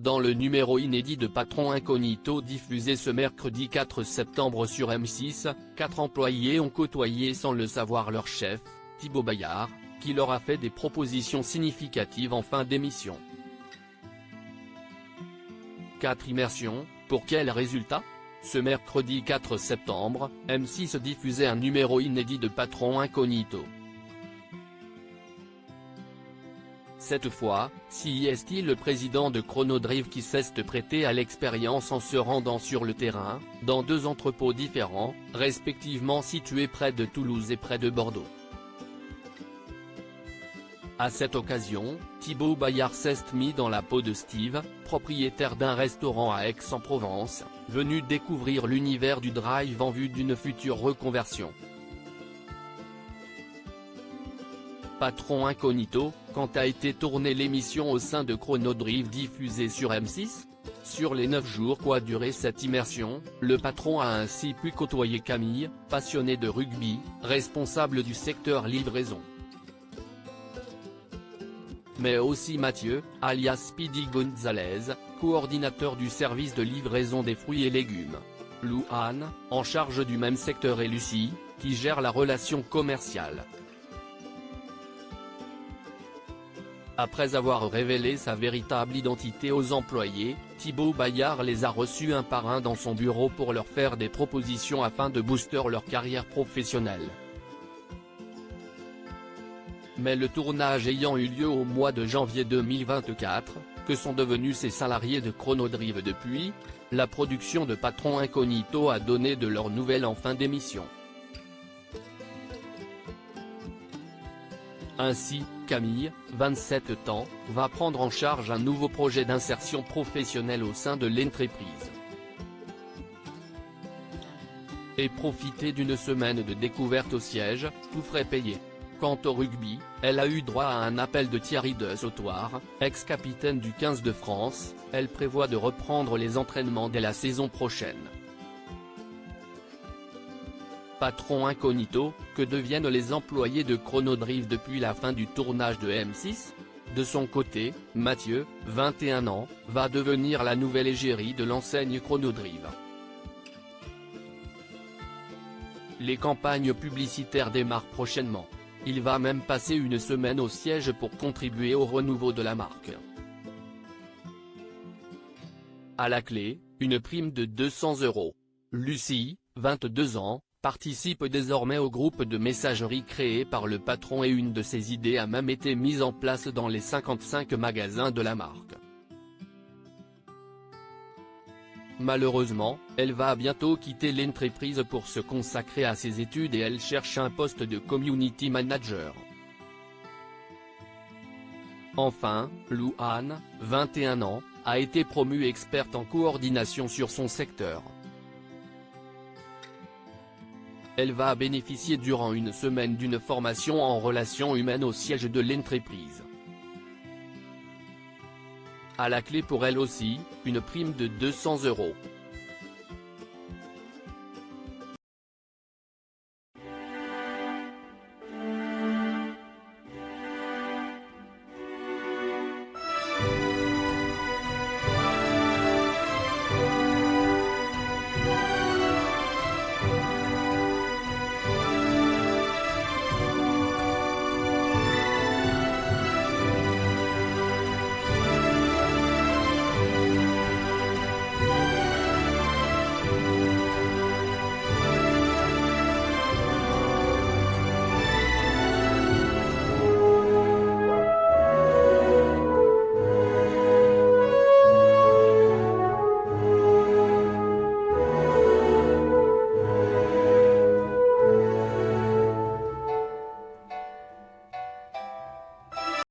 Dans le numéro inédit de Patron Incognito diffusé ce mercredi 4 septembre sur M6, 4 employés ont côtoyé sans le savoir leur chef, Thibaut Bayard, qui leur a fait des propositions significatives en fin d'émission. 4 immersions, pour quel résultat ? Ce mercredi 4 septembre, M6 diffusait un numéro inédit de Patron Incognito. Cette fois, c'est le président de Chronodrive qui s'est prêté à l'expérience en se rendant sur le terrain, dans 2 entrepôts différents, respectivement situés près de Toulouse et près de Bordeaux. À cette occasion, Thibaut Bayard s'est mis dans la peau de Steve, propriétaire d'un restaurant à Aix-en-Provence, venu découvrir l'univers du drive en vue d'une future reconversion. Patron Incognito, quand a été tournée l'émission au sein de Chronodrive diffusée sur M6 ? Sur les 9 jours qu'a duré cette immersion, le patron a ainsi pu côtoyer Camille, passionnée de rugby, responsable du secteur livraison. Mais aussi Mathieu, alias Speedy Gonzalez, coordinateur du service de livraison des fruits et légumes. Louane, en charge du même secteur et Lucie, qui gère la relation commerciale. Après avoir révélé sa véritable identité aux employés, Thibaut Bayard les a reçus un par un dans son bureau pour leur faire des propositions afin de booster leur carrière professionnelle. Mais le tournage ayant eu lieu au mois de janvier 2024, que sont devenus ces salariés de Chronodrive depuis, la production de Patron Incognito a donné de leurs nouvelles en fin d'émission. Ainsi, Camille, 27 ans, va prendre en charge un nouveau projet d'insertion professionnelle au sein de l'entreprise. Et profiter d'une semaine de découverte au siège, tout frais payés. Quant au rugby, elle a eu droit à un appel de Thierry de Sautoir, ex-capitaine du 15 de France, elle prévoit de reprendre les entraînements dès la saison prochaine. Patron Incognito, que deviennent les employés de Chronodrive depuis la fin du tournage de M6 ? De son côté, Mathieu, 21 ans, va devenir la nouvelle égérie de l'enseigne Chronodrive. Les campagnes publicitaires démarrent prochainement. Il va même passer une semaine au siège pour contribuer au renouveau de la marque. À la clé, une prime de 200 €. Lucie, 22 ans, participe désormais au groupe de messagerie créé par le patron et une de ses idées a même été mise en place dans les 55 magasins de la marque. Malheureusement, elle va bientôt quitter l'entreprise pour se consacrer à ses études et elle cherche un poste de community manager. Enfin, Louane, 21 ans, a été promue experte en coordination sur son secteur. Elle va bénéficier durant une semaine d'une formation en relations humaines au siège de l'entreprise. À la clé pour elle aussi, une prime de 200 €.